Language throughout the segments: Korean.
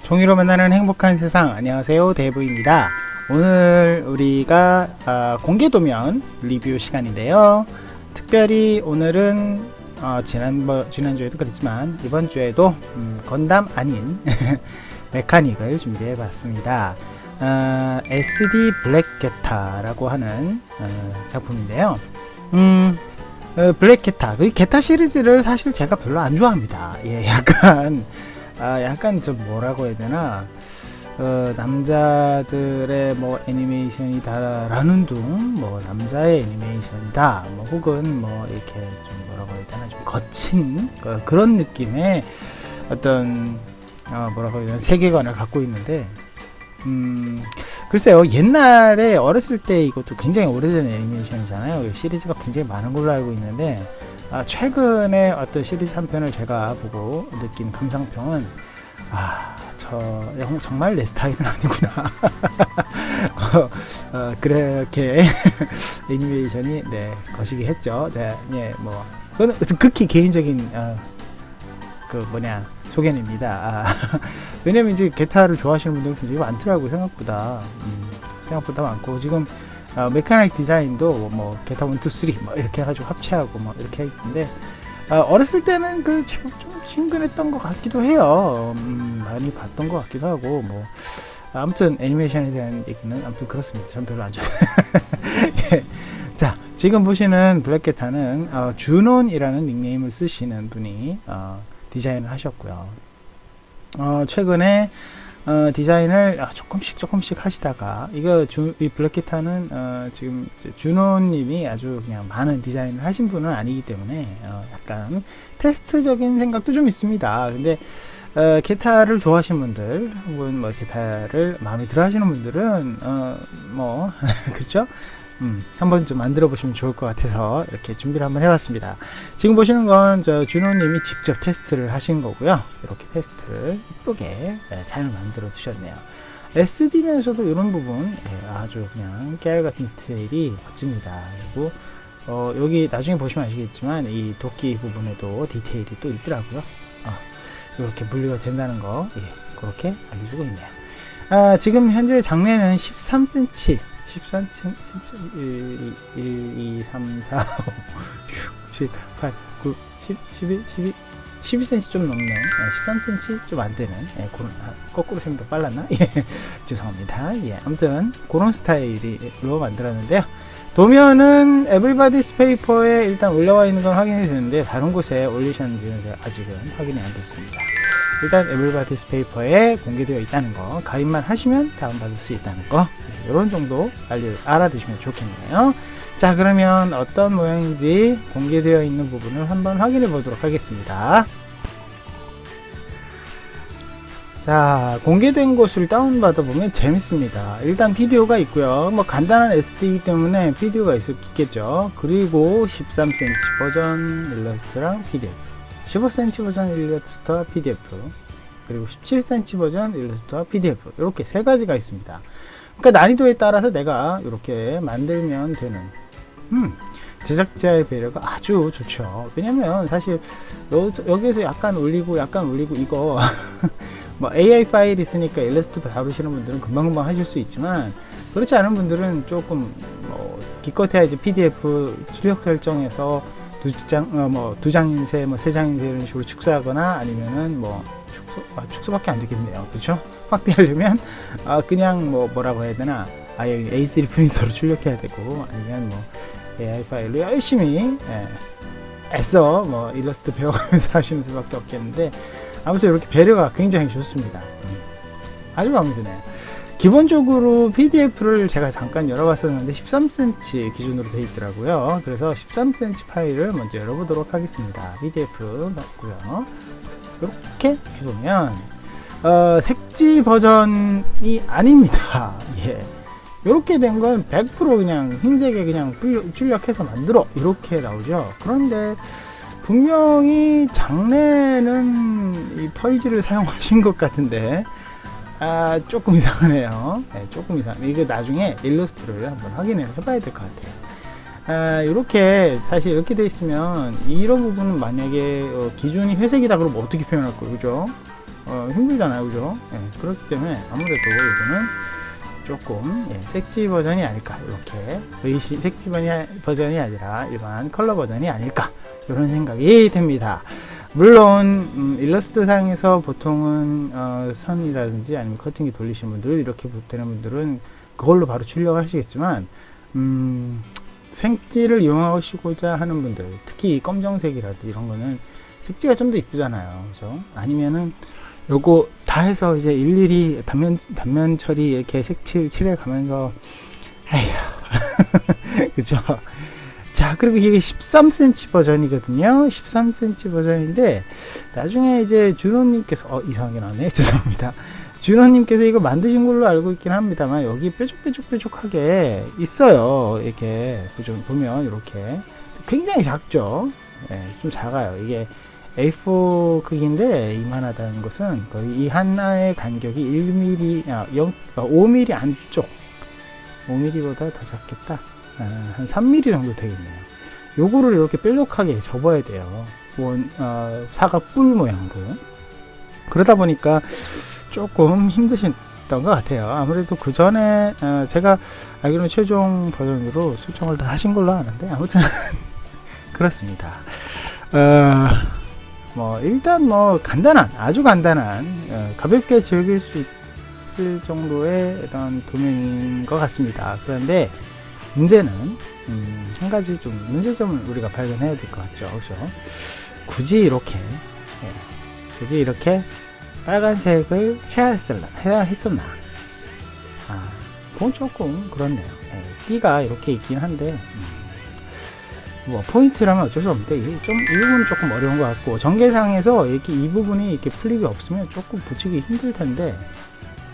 종이로 만나는 행복한 세상. 안녕하세요, 데이브입니다. 오늘 우리가 공개도면 리뷰 시간인데요. 특별히 오늘은 지난주에도 그랬지만 이번 주에도 건담 아닌 메카닉을 준비해 봤습니다. SD 블랙게타라고 하는 작품인데요. 블랙게타, 그 게타 시리즈를 사실 제가 별로 안 좋아합니다. 예, 약간 좀 뭐라고 해야 되나, 남자들의 뭐 애니메이션이다라는 둥, 뭐 남자의 애니메이션이다, 뭐 혹은 뭐 이렇게 좀 뭐라고 해야 되나, 좀 거친 그런 느낌의 어떤 뭐라고 해야 되나, 세계관을 갖고 있는데, 글쎄요, 옛날에 어렸을 때 이것도 굉장히 오래된 애니메이션이잖아요. 시리즈가 굉장히 많은 걸로 알고 있는데, 최근에 어떤 시리즈 한 편을 제가 보고 느낀 감상평은, 정말 내 스타일은 아니구나. 그렇게 애니메이션이 거시기 했죠. 뭐 그건 극히 개인적인 소견입니다. 왜냐면 이제 게타를 좋아하시는 분들이 굉장히 많더라고요. 생각보다 많고, 지금 메카닉 디자인도 뭐 게타 1, 2, 3 뭐 이렇게 해가지고 합체하고 뭐 이렇게 했는데, 어렸을 때는 그 제법 좀 친근했던 것 같기도 해요. 많이 봤던 것 같기도 하고, 뭐 아무튼 애니메이션에 대한 얘기는 아무튼 그렇습니다. 전 별로 안 좋아해요. 예. 자, 지금 보시는 블랙게타는 준온이라는 닉네임을 쓰시는 분이 디자인을 하셨고요. 최근에 디자인을 조금씩 하시다가, 이 블랙게타는 지금 준호님이 아주 그냥 많은 디자인을 하신 분은 아니기 때문에 약간 테스트적인 생각도 좀 있습니다. 근데 게타를 좋아하시는 분들, 혹은 뭐 게타를 마음에 들어 하시는 분들은 그렇죠? 한번 좀 만들어 보시면 좋을 것 같아서 이렇게 준비를 한번 해봤습니다. 지금 보시는 건 준호님이 직접 테스트를 하신 거고요. 이렇게 테스트를 이쁘게 잘 만들어 두셨네요. SD면서도 이런 부분 아주 그냥 깨알 같은 디테일이 멋집니다. 그리고 여기 나중에 보시면 아시겠지만 이 도끼 부분에도 디테일이 또 있더라고요. 이렇게 분리가 된다는 거, 그렇게 알려주고 있네요. 지금 현재 장내는 13cm 1, 2, 3, 4, 5, 6, 7, 8, 9, 10, 11, 12, 12cm 좀 넘는, 13cm 좀 안 되는, 거꾸로 세면 더 빨랐나? 죄송합니다. 아무튼 그런 스타일로 만들었는데요. 도면은 에브리바디스 페이퍼에 일단 올라와 있는 건 확인이 되는데, 다른 곳에 올리셨는지는 제가 아직은 확인이 안 됐습니다. 일단 에브리바디스 페이퍼에 공개되어 있다는 거, 가입만 하시면 다운받을 수 있다는 거, 이런 정도 알아두시면 좋겠네요. 자, 그러면 어떤 모양인지 공개되어 있는 부분을 한번 확인해 보도록 하겠습니다. 자, 공개된 곳을 다운받아 보면 재밌습니다. 일단 비디오가 있고요. 뭐 간단한 SD이기 때문에 비디오가 있겠죠. 그리고 13cm 버전 일러스트랑 PDF, 15cm 버전 일러스트와 PDF, 그리고 17cm 버전 일러스트와 PDF, 이렇게 세 가지가 있습니다. 그러니까 난이도에 따라서 내가 이렇게 만들면 되는, 제작자의 배려가 아주 좋죠. 왜냐면 사실 여기에서 약간 올리고 이거 뭐 AI 파일 있으니까 일러스트 다루시는 분들은 금방금방 하실 수 있지만, 그렇지 않은 분들은 조금 기껏해야 이제 PDF 출력 설정에서 두 장인쇄, 세 장인쇄 이런 식으로 축소하거나, 아니면은 축소밖에 안 되겠네요. 그렇죠? 확대하려면 그냥 뭐라고 해야 되나, 아예 A3 프린터로 출력해야 되고, 아니면 AI 파일로 열심히 애써 일러스트 배워가면서 하시는 수밖에 없겠는데, 아무튼 이렇게 배려가 굉장히 좋습니다. 아주 마음에 드네요. 기본적으로 PDF를 제가 잠깐 열어봤었는데 13cm 기준으로 되어 있더라고요. 그래서 13cm 파일을 먼저 열어보도록 하겠습니다. PDF 맞고요. 이렇게 해보면 색지 버전이 아닙니다. 이렇게 된 건 100% 그냥 흰색에 그냥 출력해서 만들어, 이렇게 나오죠. 그런데 분명히 장내는 이 펄지를 사용하신 것 같은데, 조금 이상하네요. 조금 이상해요. 이거 나중에 일러스트를 한번 확인을 해봐야 될 것 같아요. 이렇게 사실 이렇게 돼 있으면, 이런 부분은 만약에 기준이 회색이다 그러면 어떻게 표현할 거예요, 그죠? 힘들잖아요, 그죠? 예, 그렇기 때문에 아무래도 이거는 조금 색지 버전이 아닐까, 이렇게 색지 버전이 아니라 일반 컬러 버전이 아닐까, 이런 생각이 듭니다. 물론 일러스트 상에서 보통은 선이라든지 아니면 커팅기 돌리신 분들, 이렇게 되는 분들은 그걸로 바로 출력을 하시겠지만 색지를 이용하시고자 하는 분들, 특히 검정색이라든지 이런 거는 색지가 좀 더 이쁘잖아요, 그죠? 아니면은 요거 다 해서 이제 일일이 단면 처리 이렇게 색칠 칠해 가면서 에휴 그죠? 자, 그리고 이게 13cm 버전이거든요. 13cm 버전인데 나중에 이제 준호님께서 이상하게 나왔네, 죄송합니다. 준호님께서 이거 만드신 걸로 알고 있긴 합니다만 여기 뾰족하게 있어요. 이렇게 좀 보면 이렇게 굉장히 작죠. 좀 작아요. 이게 A4 크기인데 이만하다는 것은 거의 이 하나의 간격이 1mm, 5mm 안쪽, 5mm보다 더 작겠다. 한 3mm 정도 되겠네요. 요거를 이렇게 뾰족하게 접어야 돼요. 사각 뿔 모양으로. 그러다 보니까 조금 힘드셨던 것 같아요. 아무래도 그 전에 제가 알기로는 최종 버전으로 수정을 다 하신 걸로 아는데, 아무튼 그렇습니다. 일단 아주 간단한 가볍게 즐길 수 있을 정도의 이런 도면인 것 같습니다. 그런데 문제는 한 가지 좀 문제점을 우리가 발견해야 될 것 같죠. 그렇죠? 굳이 이렇게 빨간색을 해야 했었나? 그건 조금 그렇네요. 띠가 이렇게 있긴 한데 포인트라면 어쩔 수 없는데 이 부분은 조금 어려운 것 같고, 전개상에서 이렇게 이 부분이 이렇게 플립이 없으면 조금 붙이기 힘들 텐데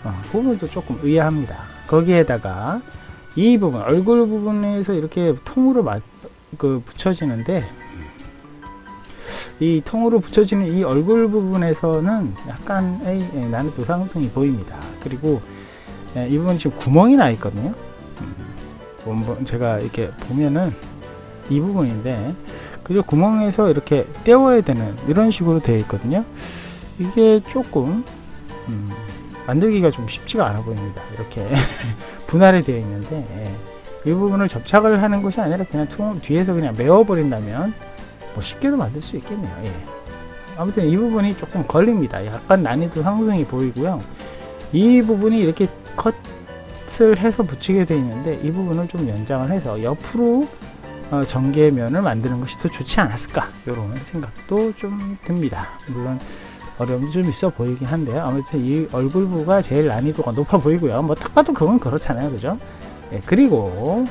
그 부분도 조금 의아합니다. 거기에다가 이 부분, 얼굴 부분에서 이렇게 통으로 붙여지는데, 이 통으로 붙여지는 이 얼굴 부분에서는 약간의 난이도 상승이 보입니다. 그리고 이 부분 지금 구멍이 나 있거든요. 제가 이렇게 보면은 이 부분인데, 그저 구멍에서 이렇게 떼어야 되는 이런 식으로 되어 있거든요. 이게 조금 만들기가 좀 쉽지가 않아 보입니다. 이렇게 분할이 되어 있는데, 이 부분을 접착을 하는 것이 아니라 그냥 뒤에서 그냥 메워버린다면 쉽게도 만들 수 있겠네요. 아무튼 이 부분이 조금 걸립니다. 약간 난이도 상승이 보이고요. 이 부분이 이렇게 컷을 해서 붙이게 되어 있는데, 이 부분을 좀 연장을 해서 옆으로 전개면을 만드는 것이 더 좋지 않았을까, 이런 생각도 좀 듭니다. 물론 어려움이 좀 있어 보이긴 한데요. 아무튼 이 얼굴 부가 제일 난이도가 높아 보이고요. 딱 봐도 그건 그렇잖아요, 그죠? 그리고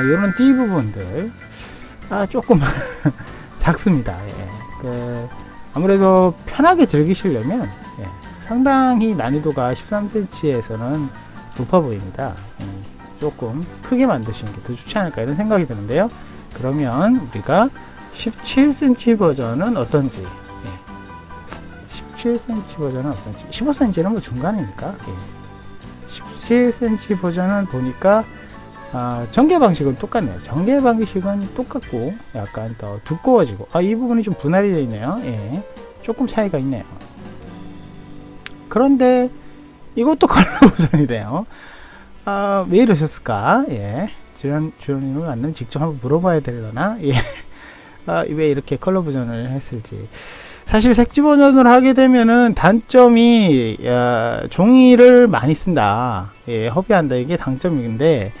이런 띠 부분들 조금 작습니다. 아무래도 편하게 즐기시려면 상당히 난이도가 13cm에서는 높아 보입니다. 조금 크게 만드시는 게 더 좋지 않을까, 이런 생각이 드는데요. 그러면 우리가 17cm 버전은 어떤지, 17cm 버전은 어떤지, 15cm는 중간이니까 17cm 버전은 보니까 전개 방식은 똑같네요. 전개 방식은 똑같고 약간 더 두꺼워지고, 이 부분이 좀 분할이 되어 있네요. 조금 차이가 있네요. 그런데 이것도 컬러 버전이래요. 왜 이러셨을까? 주연님을 만나면 직접 한번 물어봐야 되려나? 왜 이렇게 컬러 버전을 했을지. 사실 색지 버전을 하게 되면은 단점이 종이를 많이 쓴다, 허비한다, 이게 단점인데,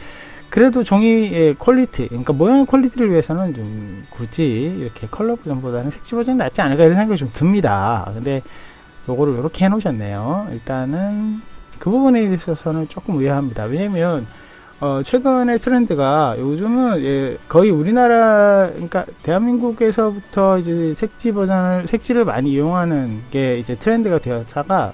그래도 종이의 퀄리티, 그러니까 모양의 퀄리티를 위해서는 좀 굳이 이렇게 컬러 버전보다는 색지 버전이 낫지 않을까, 이런 생각이 좀 듭니다. 근데 요거를 이렇게 해 놓으셨네요. 일단은 그 부분에 있어서는 조금 의아합니다. 왜냐면 최근의 트렌드가 요즘은 거의 우리나라, 그러니까 대한민국에서부터 이제 색지를 많이 이용하는 게 이제 트렌드가 되었다가,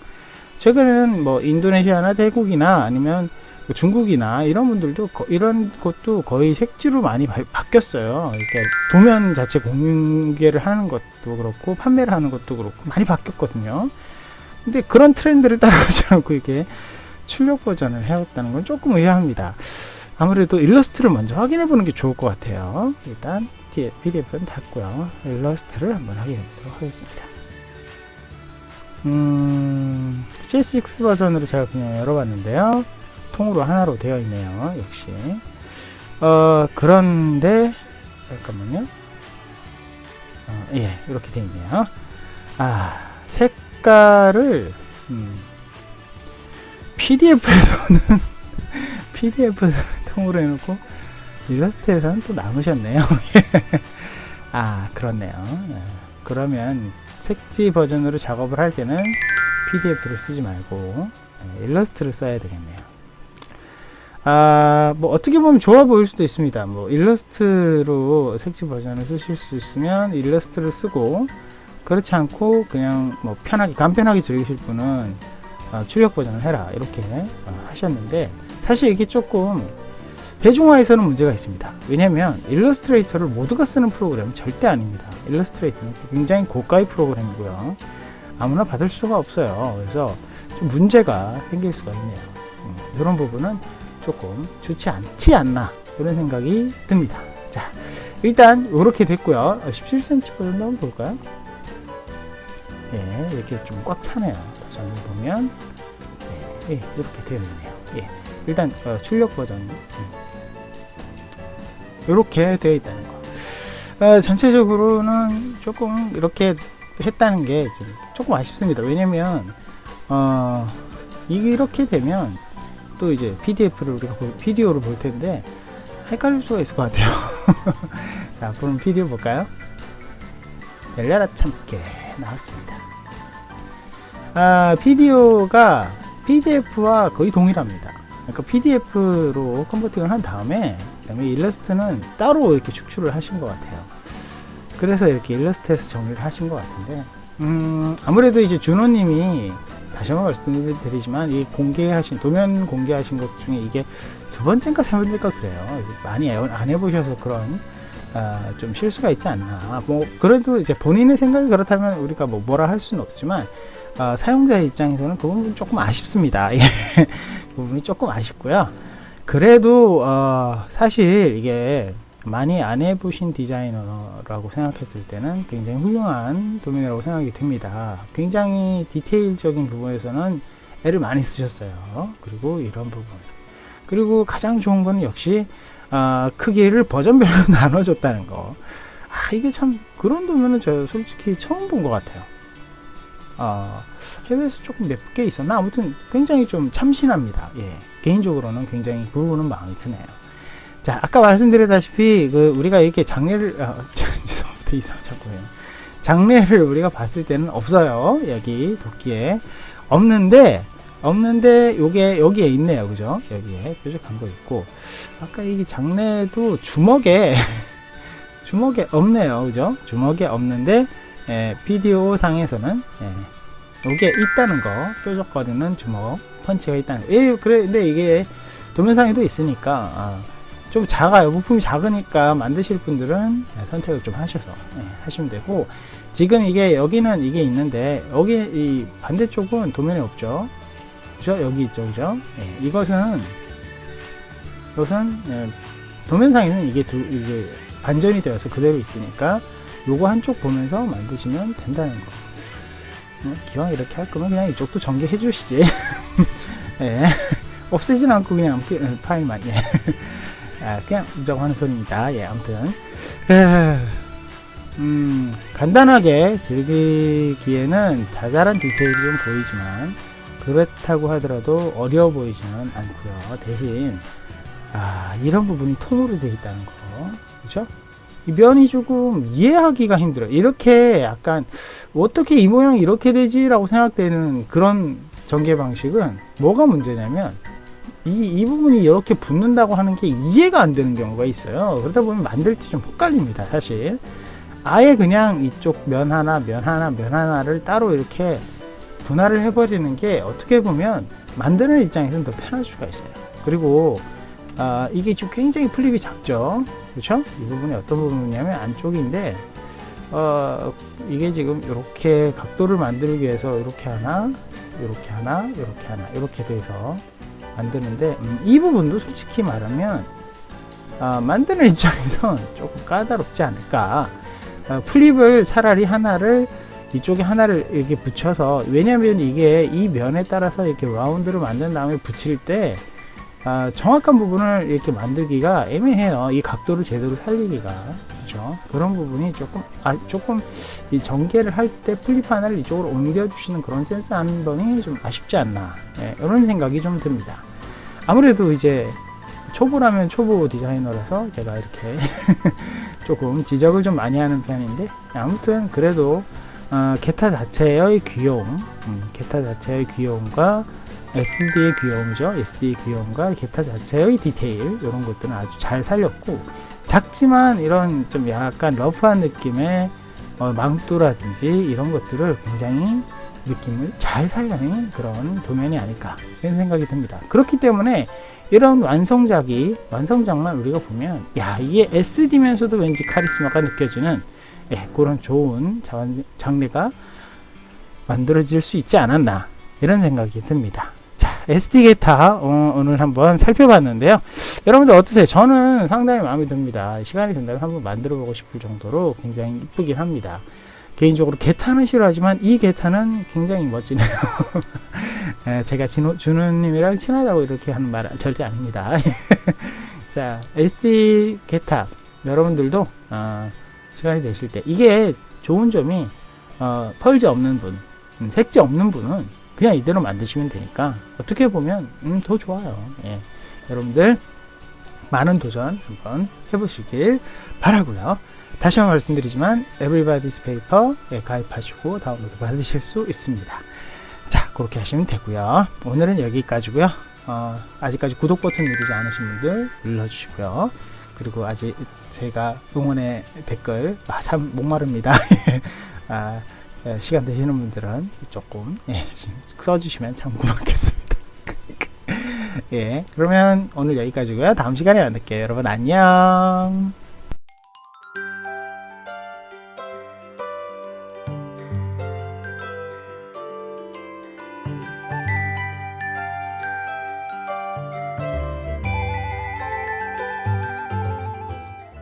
최근에는 인도네시아나 태국이나 아니면 중국이나 이런 분들도 이런 것도 거의 색지로 많이 바뀌었어요. 이렇게 도면 자체 공개를 하는 것도 그렇고 판매를 하는 것도 그렇고 많이 바뀌었거든요. 근데 그런 트렌드를 따라가지 않고 이렇게 출력 버전을 해왔다는 건 조금 의아합니다. 아무래도 일러스트를 먼저 확인해 보는 게 좋을 것 같아요. 일단 PDF는 닫고요. 일러스트를 한번 확인해 보도록 하겠습니다. CS6 버전으로 제가 그냥 열어봤는데요. 통으로 하나로 되어 있네요. 역시. 그런데 잠깐만요. 예, 이렇게 되어 있네요. 색깔을 PDF에서는 PDF 통으로 해놓고 일러스트에서는 또 남으셨네요. 그렇네요. 그러면 색지 버전으로 작업을 할 때는 PDF를 쓰지 말고 일러스트를 써야 되겠네요. 뭐 어떻게 보면 좋아 보일 수도 있습니다. 뭐 일러스트로 색지 버전을 쓰실 수 있으면 일러스트를 쓰고, 그렇지 않고 그냥 뭐 편하게 간편하게 즐기실 분은 출력 버전을 해라 이렇게 하셨는데, 사실 이게 조금 대중화에서는 문제가 있습니다. 왜냐면 일러스트레이터를 모두가 쓰는 프로그램은 절대 아닙니다. 일러스트레이터는 굉장히 고가의 프로그램이고요. 아무나 받을 수가 없어요. 그래서 좀 문제가 생길 수가 있네요. 이런 부분은 조금 좋지 않지 않나, 이런 생각이 듭니다. 자, 일단 이렇게 됐고요. 17cm 버전도 한번 볼까요? 예, 이렇게 좀 꽉 차네요. 버전을 보면 이렇게 되어 있네요. 일단 출력 버전 이렇게 되어 있다는 거. 전체적으로는 조금 이렇게 했다는 게 조금 아쉽습니다. 왜냐면 이렇게 되면 또 이제 PDF를 우리가 비디오를 볼 텐데 헷갈릴 수가 있을 것 같아요. 자, 그럼 비디오 볼까요? 열려라 참깨 나왔습니다. 비디오가 PDF와 거의 동일합니다. 그러니까 PDF로 컨버팅을 한 다음에, 그다음에 일러스트는 따로 이렇게 축출을 하신 것 같아요. 그래서 이렇게 일러스트에서 정리를 하신 것 같은데, 아무래도 이제 준호님이 다시 한번 말씀드리지만, 이 공개하신 도면 공개하신 것 중에 이게 두 번째인가 세 번째인가 그래요. 많이 안 해보셔서 그런 좀 실수가 있지 않나. 뭐 그래도 이제 본인의 생각이 그렇다면 우리가 뭐라 할 수는 없지만, 사용자의 입장에서는 그 부분이 조금 아쉽습니다. 그 부분이 조금 아쉽고요. 그래도 사실 이게 많이 안 해보신 디자이너라고 생각했을 때는 굉장히 훌륭한 도면이라고 생각이 듭니다. 굉장히 디테일적인 부분에서는 애를 많이 쓰셨어요. 그리고 이런 부분, 그리고 가장 좋은 거는 역시 크기를 버전별로 나눠줬다는 거. 이게 참, 그런 도면은 저 솔직히 처음 본 것 같아요. 해외에서 조금 몇 개 있었나? 아무튼 굉장히 좀 참신합니다. 개인적으로는 굉장히 그 부분은 마음에 드네요. 자, 아까 말씀드렸다시피 우리가 이렇게 장례를 죄송합니다. 이상 자꾸 해요. 장례를 우리가 봤을 때는 없어요. 여기 도끼에 없는데 요게 여기에 있네요. 그죠? 여기에 뾰족한 거 있고, 아까 이게 장례도 주먹에 없네요. 그죠? 주먹에 없는데 비디오 상에서는 요게 있다는 거, 뾰족거리는 주먹 펀치가 있다는 거. 근데 이게 도면상에도 있으니까 좀 작아요. 부품이 작으니까 만드실 분들은 선택을 좀 하셔서 하시면 되고, 지금 이게 여기는 이게 있는데 여기 이 반대쪽은 도면이 없죠. 그죠? 여기 있죠. 그죠? 이것은 도면상에는 이게 반전이 되어서 그대로 있으니까 요거 한쪽 보면서 만드시면 된다는 거. 기왕 이렇게 할 거면 그냥 이쪽도 전개해 주시지. 없애진 않고 그냥 파일만 그냥 저거 하는 소리입니다. 아무튼 간단하게 즐기기에는 자잘한 디테일이 좀 보이지만, 그렇다고 하더라도 어려워 보이지는 않고요. 대신 이런 부분이 톤으로 되어 있다는 거, 그렇죠? 이 면이 조금 이해하기가 힘들어요. 이렇게 약간 어떻게 이 모양이 이렇게 되지? 라고 생각되는 그런 전개 방식은 뭐가 문제냐면, 이 부분이 이렇게 붙는다고 하는 게 이해가 안 되는 경우가 있어요. 그러다 보면 만들 때 좀 헷갈립니다. 사실 아예 그냥 이쪽 면 하나를 따로 이렇게 분할을 해버리는 게 어떻게 보면 만드는 입장에서는 더 편할 수가 있어요. 그리고 이게 지금 굉장히 플립이 작죠. 그렇죠? 이 부분이 어떤 부분이냐면 안쪽인데, 이게 지금 이렇게 각도를 만들기 위해서 이렇게 하나 이렇게 돼서 만드는데, 이 부분도 솔직히 말하면 만드는 입장에선 조금 까다롭지 않을까. 플립을 차라리 하나를 이쪽에 하나를 이렇게 붙여서, 왜냐면 이게 이 면에 따라서 이렇게 라운드를 만든 다음에 붙일 때 정확한 부분을 이렇게 만들기가 애매해요. 이 각도를 제대로 살리기가. 그렇죠? 그런 부분이 조금 이 전개를 할 때 플립 하나를 이쪽으로 옮겨 주시는 그런 센스 한 번이 좀 아쉽지 않나, 예, 이런 생각이 좀 듭니다. 아무래도 이제 초보라면 초보 디자이너라서 제가 이렇게 조금 지적을 좀 많이 하는 편인데, 아무튼 그래도 게타 자체의 귀여움, 게타 자체의 귀여움과 SD의 귀여움이죠. SD의 귀여움과 게타 자체의 디테일, 이런 것들은 아주 잘 살렸고, 작지만 이런 좀 약간 러프한 느낌의 망토라든지 이런 것들을 굉장히 느낌을 잘 살려낸 그런 도면이 아닐까, 이런 생각이 듭니다. 그렇기 때문에 이런 완성작만 우리가 보면, 야, 이게 SD면서도 왠지 카리스마가 느껴지는, 예, 그런 좋은 장르가 만들어질 수 있지 않았나, 이런 생각이 듭니다. 자, SD 게타 오늘 한번 살펴봤는데요. 여러분들 어떠세요? 저는 상당히 마음에 듭니다. 시간이 된다면 한번 만들어 보고 싶을 정도로 굉장히 이쁘긴 합니다. 개인적으로 게타는 싫어하지만 이 게타는 굉장히 멋지네요. 제가 준우님이랑 친하다고 이렇게 하는 말 절대 아닙니다. 자, SD 게타 여러분들도 시간이 되실 때, 이게 좋은 점이 펄지 없는 분, 색지 없는 분은 그냥 이대로 만드시면 되니까 어떻게 보면 더 좋아요. 예. 여러분들 많은 도전 한번 해보시길 바라고요. 다시 한번 말씀드리지만 Everybody's Paper에 가입하시고 다운로드 받으실 수 있습니다. 자, 그렇게 하시면 되고요. 오늘은 여기까지고요. 아직까지 구독 버튼 누르지 않으신 분들 눌러주시고요. 그리고 아직 제가 응원의 댓글 참 목마릅니다. 시간 되시는 분들은 조금 써주시면 참 고맙겠습니다. 예, 그러면 오늘 여기까지고요. 다음 시간에 만날게요. 여러분 안녕.